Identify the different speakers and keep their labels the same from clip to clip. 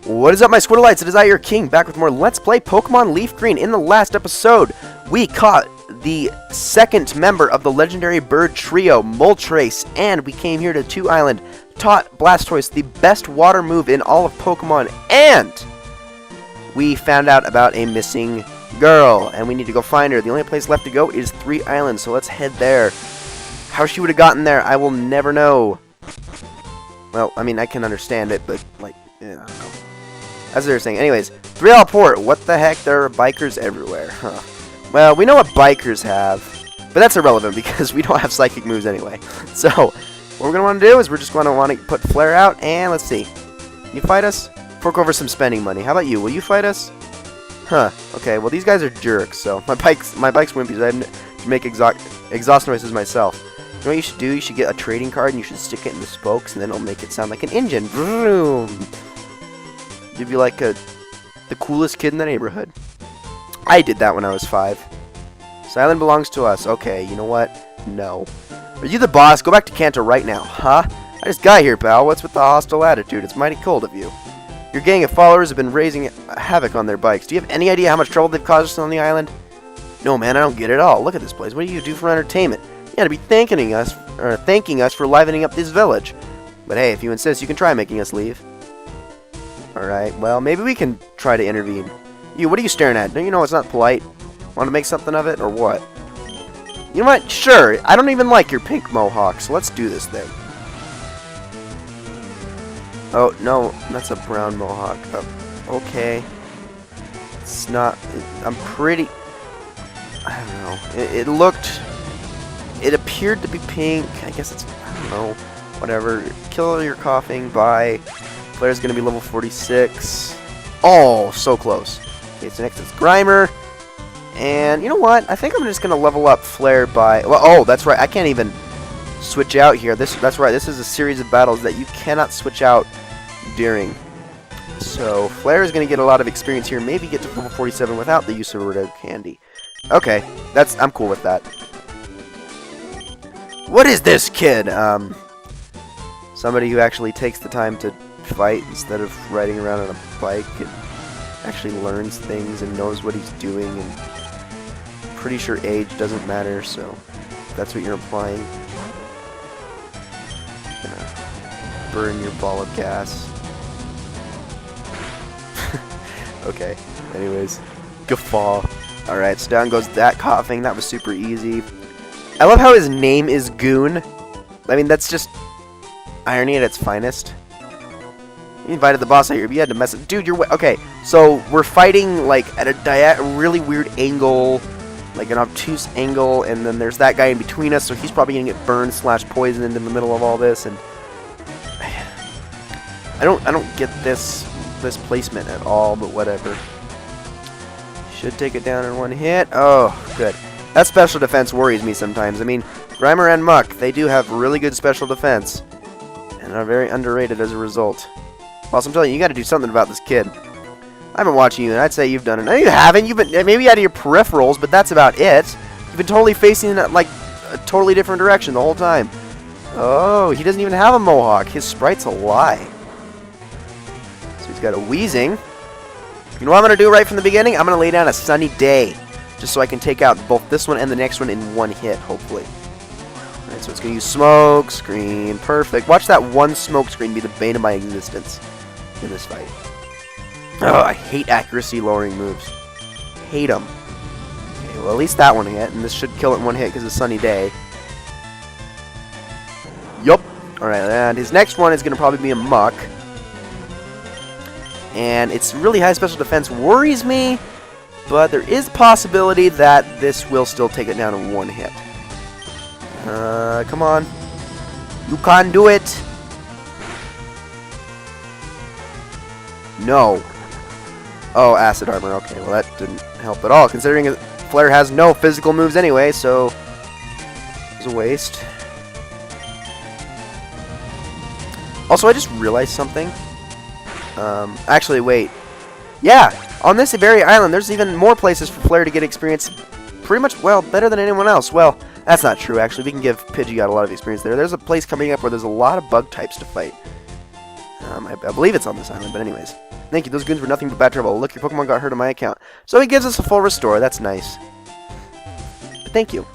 Speaker 1: What is up, my Squirtleites? It is I, your king, back with more Let's Play Pokemon Leaf Green. In the last episode, we caught the second member of the legendary bird trio, Moltres, and we came here to 2 Island, taught Blastoise the best water move in all of Pokemon, and we found out about a missing girl, and we need to go find her. The only place left to go is 3 Islands, so let's head there. How she would have gotten there, I will never know. Well, I mean, I can understand it, but, like, yeah, I don't know. As they were saying. Anyways, 3 Port. What the heck? There are bikers everywhere. Huh. Well, we know what bikers have, but that's irrelevant because we don't have psychic moves anyway. So, what we're going to want to do is we're just going to want to put Flare out, and let's see. You fight us? Fork over some spending money. How about you? Will you fight us? Huh. Okay, well, these guys are jerks, so my bike's wimpy, so I have to make exhaust noises myself. You know what you should do? You should get a trading card, and you should stick it in the spokes, and then it'll make it sound like an engine. Vroom! You'd be like the coolest kid in the neighborhood. I did that when I was 5. This island belongs to us. Okay, you know what? No. Are you the boss? Go back to Kanto right now. Huh? I just got here, pal. What's with the hostile attitude? It's mighty cold of you. Your gang of followers have been raising havoc on their bikes. Do you have any idea how much trouble they've caused us on the island? No, man, I don't get it at all. Look at this place. What do you do for entertainment? You gotta be thanking us for livening up this village. But hey, if you insist, you can try making us leave. Alright, well, maybe we can try to intervene. You, what are you staring at? Don't you know it's not polite? Want to make something of it, or what? You know what? Sure, I don't even like your pink mohawk, so let's do this thing. Oh, no, that's a brown mohawk. Okay. It's not... I'm pretty... I don't know. It looked... It appeared to be pink. I guess it's... I don't know. Whatever. Kill your coughing. Bye. Flare's going to be level 46. Oh, so close. Okay, so next is Grimer. And you know what? I think I'm just going to level up Flare by... Well, oh, that's right. I can't even switch out here. That's right. This is a series of battles that you cannot switch out during. So Flare is going to get a lot of experience here. Maybe get to level 47 without the use of Red Candy. Okay, I'm cool with that. What is this kid? Somebody who actually takes the time to fight instead of riding around on a bike and actually learns things and knows what he's doing, and pretty sure age doesn't matter, so if that's what you're implying. Gonna burn your ball of gas. Okay, anyways, guffaw. Alright, so down goes that coughing. That was super easy. I love how his name is Goon. I mean, that's just irony at its finest. You invited the boss out here, but you had to mess it. Dude, okay, so we're fighting, like, at a really weird angle, like an obtuse angle, and then there's that guy in between us, so he's probably gonna get burned / poisoned in the middle of all this, and I don't get this placement at all, but whatever. Should take it down in one hit. Oh, good. That special defense worries me sometimes. I mean, Grimer and Muck, they do have really good special defense, and are very underrated as a result. Also, I'm telling you, you got to do something about this kid. I've been watching you, and I'd say you've done it. No, you haven't. You've been maybe out of your peripherals, but that's about it. You've been totally facing like a totally different direction the whole time. Oh, he doesn't even have a mohawk. His sprite's a lie. So he's got a wheezing. You know what I'm going to do right from the beginning? I'm going to lay down a sunny day, just so I can take out both this one and the next one in one hit, hopefully. Alright, so it's going to use smoke screen. Perfect. Watch that one smoke screen be the bane of my existence in this fight. Oh, I hate accuracy lowering moves. Hate them. Okay, well, at least that one hit, and this should kill it in one hit because it's a sunny day. Yup. Alright, and his next one is going to probably be a Muck. And its really high special defense worries me, but there is a possibility that this will still take it down in one hit. Come on. You can do it. No. Oh, acid armor. Okay, well that didn't help at all, considering Flare has no physical moves anyway, so it was a waste. Also, I just realized something. Actually, wait. Yeah, on this very island, there's even more places for Flare to get experience pretty much, well, better than anyone else. Well, that's not true, actually. We can give Pidgeot a lot of experience there. There's a place coming up where there's a lot of bug types to fight. I believe it's on this island, but anyways. Thank you, those goons were nothing but bad trouble. Look, your Pokemon got hurt on my account. So he gives us a full restore, that's nice. But thank you.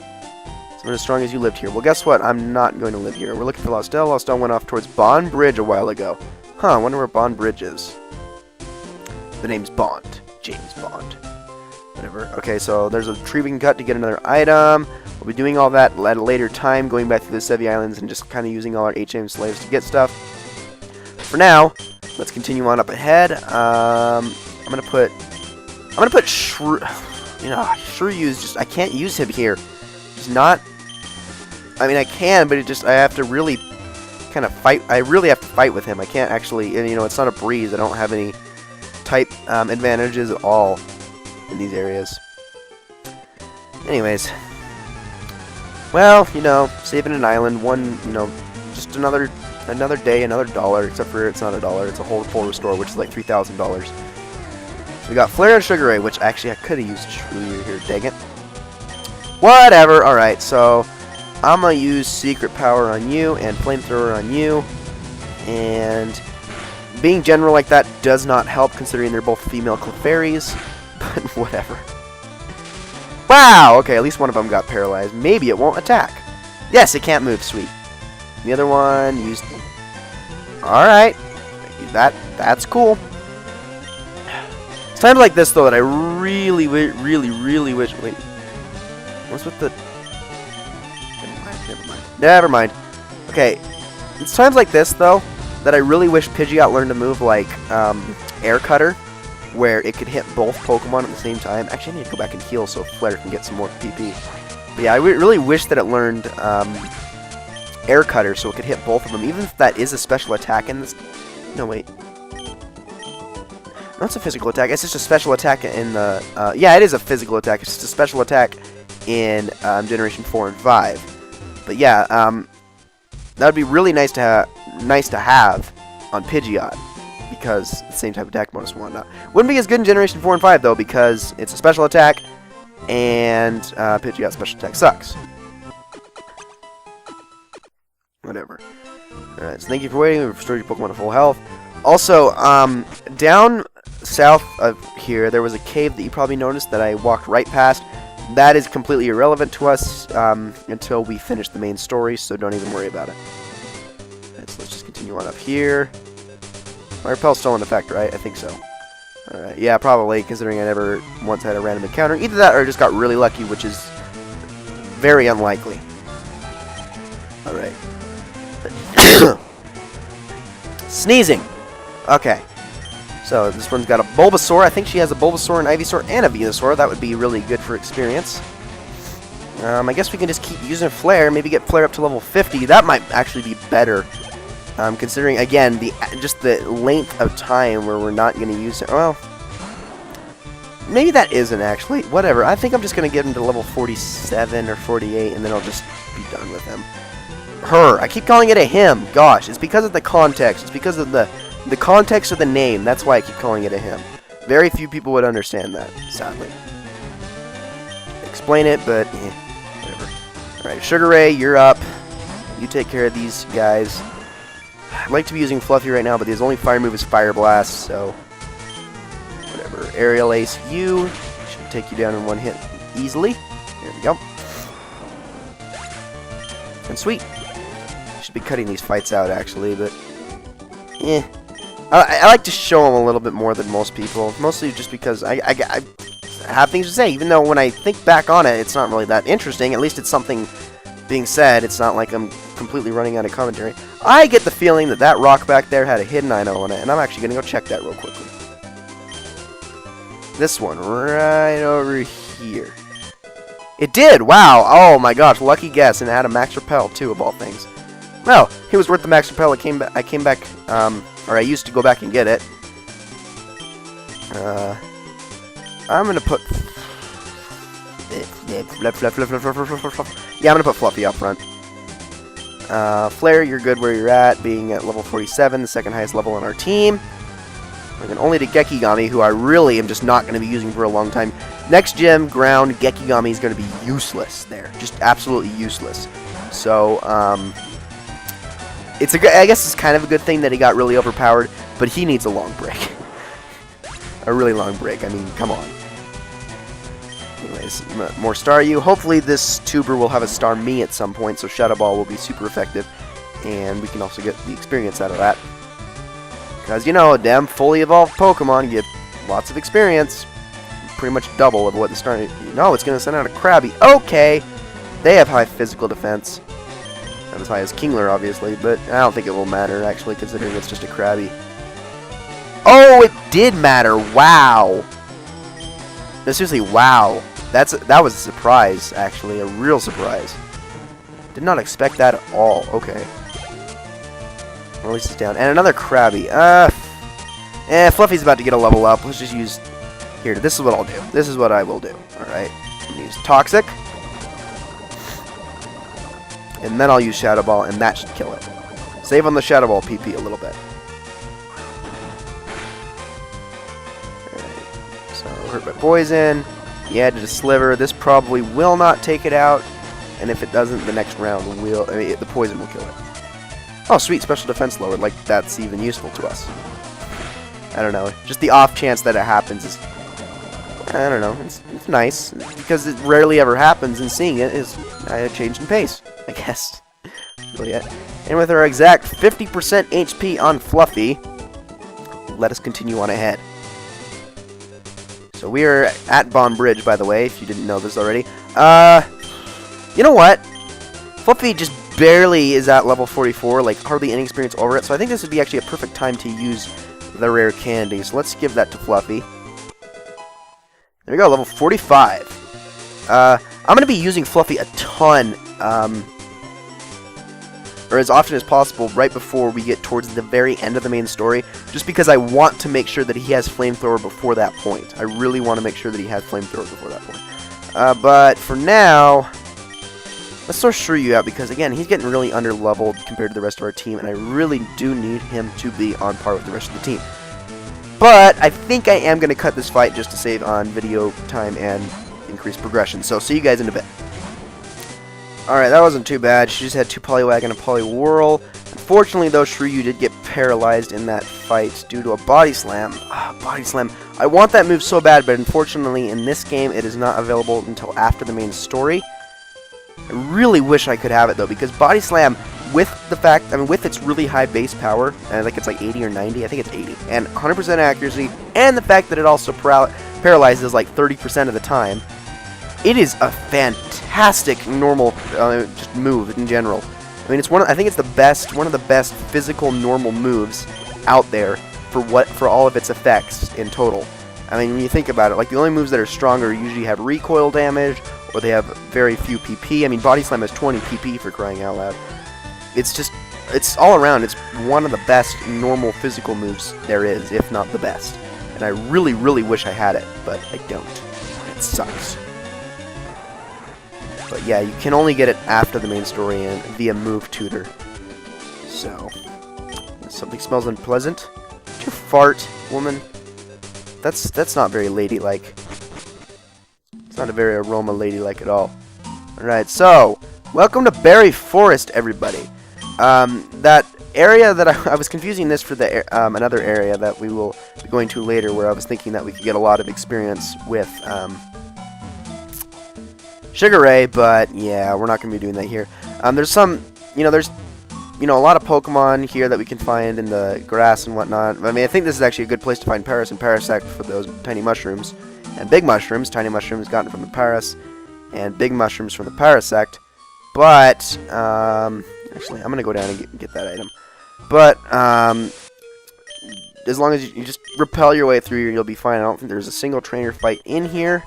Speaker 1: Someone as strong as you lived here. Well, guess what? I'm not going to live here. We're looking for Lostelle. Lostelle went off towards Bond Bridge a while ago. Huh, I wonder where Bond Bridge is. The name's Bond. James Bond. Whatever. Okay, so there's a tree we can cut to get another item. We'll be doing all that at a later time, going back through the Sevi Islands and just kind of using all our HM slaves to get stuff. For now, let's continue on up ahead. I'm gonna put Shrew. You know, Shrew's just, I can't use him here. He's not. I mean, I can, but I have to really kind of fight. I really have to fight with him. I can't actually. And you know, it's not a breeze. I don't have any type advantages at all in these areas. Anyways. Well, you know, saving an island, you know, just another day, another dollar, except for it's not a dollar, it's a whole full restore, which is like $3,000. So we got Flare and Sugar Ray, which actually I could have used Shrew here, dang it. Whatever, alright, so I'm going to use Secret Power on you and Flamethrower on you, and being general like that does not help considering they're both female Clefairies, but whatever. Wow! Okay, at least one of them got paralyzed. Maybe it won't attack. Yes, it can't move. Sweet. The other one used... Alright. That's cool. It's times like this, though, that I really wish... Wait. What's with the... Never mind. Okay. It's times like this, though, that I really wish Pidgeot learned to move like Air Cutter, where it could hit both Pokemon at the same time. Actually, I need to go back and heal so Flare can get some more PP. But yeah, I really wish that it learned Air Cutter so it could hit both of them, even if that is a special attack in this... No, wait. No, it's a physical attack. It's just a special attack in the... yeah, it is a physical attack. It's just a special attack in Generation 4 and 5. But yeah, that would be really nice to have on Pidgeot, because it's the same type of attack bonus and whatnot. Wouldn't be as good in Generation 4 and 5, though, because it's a special attack, and Pidgeot's special attack sucks. Whatever. Alright, so thank you for waiting. We've restored your Pokemon to full health. Also, down south of here, there was a cave that you probably noticed that I walked right past. That is completely irrelevant to us until we finish the main story, so don't even worry about it. Alright, so let's just continue on up here. My repel's still in effect, right? I think so. Alright, yeah, probably, considering I never once had a random encounter. Either that or I just got really lucky, which is very unlikely. Alright. Sneezing! Okay. So, this one's got a Bulbasaur. I think she has a Bulbasaur, an Ivysaur, and a Venusaur. That would be really good for experience. I guess we can just keep using Flare. Maybe get Flare up to level 50. That might actually be better. Considering, again, just the length of time where we're not going to use it. Well, maybe that isn't actually. Whatever. I think I'm just going to get him to level 47 or 48, and then I'll just be done with him. Her. I keep calling it a him. Gosh, it's because of the context. It's because of the context of the name. That's why I keep calling it a him. Very few people would understand that, sadly. Explain it, but whatever. Alright, Sugar Ray, you're up. You take care of these guys. I'd like to be using Fluffy right now, but his only fire move is Fire Blast, so whatever. Aerial Ace, you should take you down in one hit easily. There we go. And sweet. Should be cutting these fights out, actually, but I like to show them a little bit more than most people, mostly just because I have things to say, even though when I think back on it, it's not really that interesting. At least it's something being said. It's not like I'm completely running out of commentary. I get the feeling that that rock back there had a hidden item on it, and I'm actually going to go check that real quickly. This one, right over here. It did! Wow! Oh my gosh, lucky guess, and it had a max repel, too, of all things. Well, it was worth the max repel. I came back, or I used to go back and get it. I'm going to put... Yeah, I'm going to put Fluffy up front. Flare, you're good where you're at, being at level 47, the second highest level on our team. And only to Gekigami, who I really am just not going to be using for a long time. Next gym, ground, Gekigami is going to be useless there. Just absolutely useless. So, I guess it's kind of a good thing that he got really overpowered, but he needs a long break. A really long break. I mean, come on. Anyways, more Star You. Hopefully this tuber will have a Star Me at some point, so Shadow Ball will be super effective, and we can also get the experience out of that. Because, you know, damn fully evolved Pokemon get lots of experience. Pretty much double of what the Star... No, it's going to send out a Krabby. Okay! They have high physical defense. Not as high as Kingler, obviously, but I don't think it will matter, actually, considering it's just a Krabby. Oh, it did matter! Wow! No, seriously, wow. That was a surprise, actually. A real surprise. Did not expect that at all. Okay. At least it's down. And another Krabby. Fluffy's about to get a level up. Let's just use... Here, this is what I'll do. This is what I will do. Alright. I'm going to use Toxic. And then I'll use Shadow Ball, and that should kill it. Save on the Shadow Ball PP a little bit. Alright. So, hurt by Poison. He added a Sliver. This probably will not take it out. And if it doesn't, the next round will... I mean, the Poison will kill it. Oh, sweet. Special defense lowered. Like, that's even useful to us. I don't know. Just the off chance that it happens is... I don't know. It's nice. Because it rarely ever happens, and seeing it is a change in pace, I guess. Really, yeah. And with our exact 50% HP on Fluffy, let us continue on ahead. So we are at Bond Bridge, by the way, if you didn't know this already. You know what? Fluffy just barely is at level 44, like hardly any experience over it, so I think this would be actually a perfect time to use the rare candy. So let's give that to Fluffy. There we go, level 45. I'm going to be using Fluffy a ton, or as often as possible right before we get towards the very end of the main story, just because I want to make sure that he has Flamethrower before that point. I really want to make sure that he has Flamethrower before that point. But for now, let's throw Shrew out, because again, he's getting really under-leveled compared to the rest of our team, and I really do need him to be on par with the rest of the team. But I think I am going to cut this fight just to save on video time and increase progression. So see you guys in a bit. Alright, that wasn't too bad. She just had 2 Poliwag and a Poliwhirl. Unfortunately, though, Shrew did get paralyzed in that fight due to a Body Slam. Body Slam. I want that move so bad, but unfortunately, in this game, it is not available until after the main story. I really wish I could have it, though, because Body Slam, with the fact, I mean, with its really high base power, and I think it's like 80 or 90, I think it's 80, and 100% accuracy, and the fact that it also paralyzes like 30% of the time, it is a fantastic normal just move in general. I mean, it's I think it's one of the best physical normal moves out there for all of its effects in total. I mean, when you think about it, like the only moves that are stronger usually have recoil damage, or they have very few PP. I mean, Body Slam has 20 PP for crying out loud. It's all around, it's one of the best normal physical moves there is, if not the best. And I really, really wish I had it, but I don't. It sucks. But yeah, you can only get it after the main story and via Move Tutor. So, something smells unpleasant. Did you fart, woman? That's not very ladylike. It's not a very aroma ladylike at all. Alright, so, welcome to Berry Forest, everybody. That area that I was confusing this for the another area that we will be going to later, where I was thinking that we could get a lot of experience with Sugar Ray, but yeah, we're not going to be doing that here. There's some, there's a lot of Pokemon here that we can find in the grass and whatnot. I mean, I think this is actually a good place to find Paras and Parasect for those tiny mushrooms. And big mushrooms, tiny mushrooms gotten from the Paras, and big mushrooms from the Parasect. But, actually, I'm going to go down and get that item. But, as long as you just repel your way through here, you'll be fine. I don't think there's a single trainer fight in here.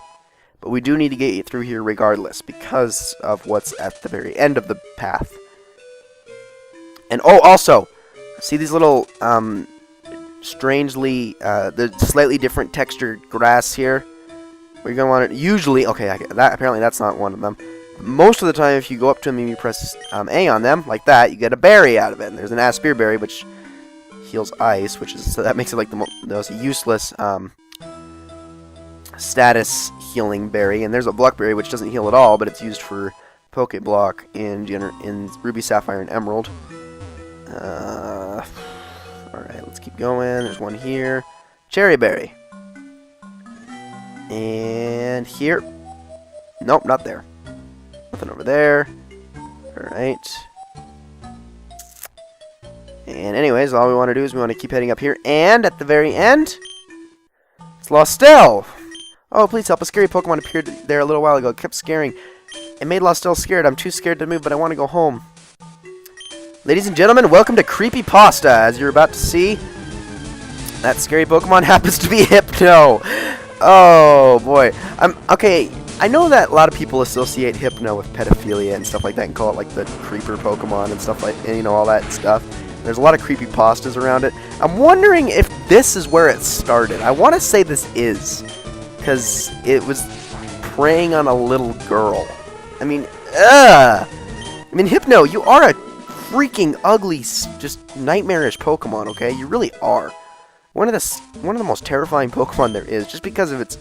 Speaker 1: But we do need to get you through here regardless, because of what's at the very end of the path. And, oh, also, see these little, strangely, the slightly different textured grass here? Where you're going to want it, usually, okay, apparently that's not one of them. Most of the time, if you go up to them and you press A on them, like that, you get a berry out of it. And there's an Aspire Berry, which heals ice, so that makes it like the most useless status healing berry. And there's a Blackberry, which doesn't heal at all, but it's used for Pokeblock in Ruby, Sapphire, and Emerald. Alright, let's keep going. There's one here. Cherry berry. And here. Nope, not there. Nothing over there. Alright. And anyways, all we want to do is we want to keep heading up here. And at the very end, it's Lostel. Oh, please help. A scary Pokemon appeared there a little while ago. It kept scaring. It made Lostel scared. I'm too scared to move, but I want to go home. Ladies and gentlemen, welcome to Creepypasta. As you're about to see, that scary Pokemon happens to be Hypno. Oh, boy. Okay, I know that a lot of people associate Hypno with pedophilia and stuff like that and call it like the creeper Pokemon and stuff like, and, you know, all that stuff. There's a lot of creepypastas around it. I'm wondering if this is where it started. I want to say this is, because it was preying on a little girl. I mean, Hypno, you are a freaking ugly, just nightmarish Pokemon, okay? You really are. One of the most terrifying Pokemon there is, just because of its,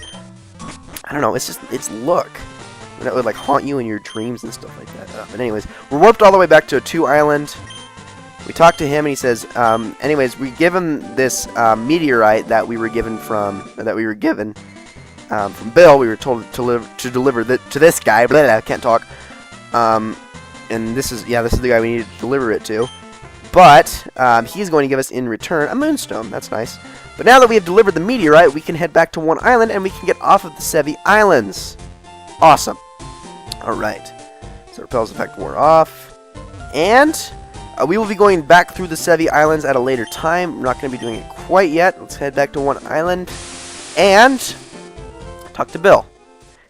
Speaker 1: I don't know, it's just its look. And it would like haunt you in your dreams and stuff like that. But anyways, we're warped all the way back to a 2 Island. We talked to him, and he says, anyways, we give him this meteorite that we were given from Bill. We were told to deliver to this guy. Blah, blah, can't talk. And this is the guy we need to deliver it to. But he's going to give us in return a moonstone. That's nice. But now that we have delivered the meteorite, we can head back to 1 Island, and we can get off of the Sevi Islands. Awesome. All right. So repels effect wore off, and we will be going back through the Sevi Islands at a later time. We're not going to be doing it quite yet. Let's head back to 1 Island and talk to Bill.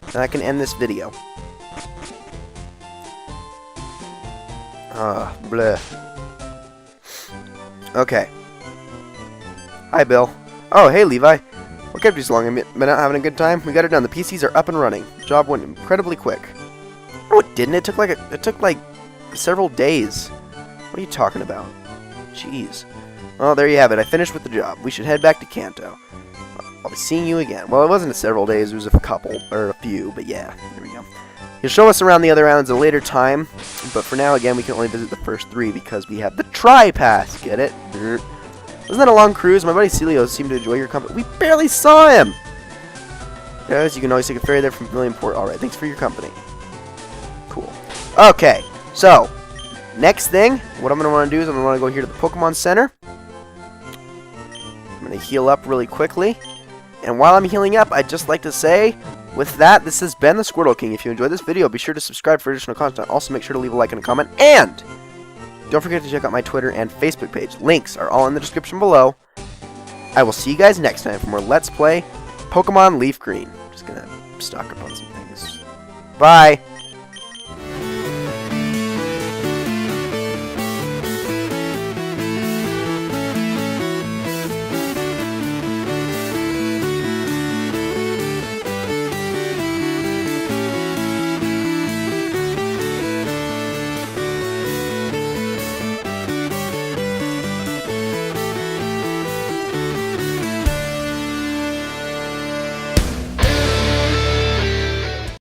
Speaker 1: And I can end this video. Bleh. Okay. Hi, Bill. Oh, hey, Levi. What kept you so long? Been out having a good time? We got it done. The PCs are up and running. The job went incredibly quick. No, it didn't. It took like several days. What are you talking about? Jeez. Well, there you have it. I finished with the job. We should head back to Kanto. I'll be seeing you again. Well, it wasn't several days. It was a couple, or a few, but yeah. There we go. He'll show us around the other islands at a later time, but for now, again, we can only visit the first 3 because we have the Tri-Pass. Get it? Wasn't that a long cruise? My buddy Celio seemed to enjoy your company. We barely saw him! Yes, you can always take a ferry there from Million Port. Alright, thanks for your company. Cool. Okay, so next thing, what I'm going to want to do is I'm going to want to go here to the Pokemon Center. I'm going to heal up really quickly. And while I'm healing up, I'd just like to say, with that, this has been the Squirtle King. If you enjoyed this video, be sure to subscribe for additional content. Also, make sure to leave a like and a comment. And don't forget to check out my Twitter and Facebook page. Links are all in the description below. I will see you guys next time for more Let's Play Pokemon Leaf Green. Just going to stock up on some things. Bye!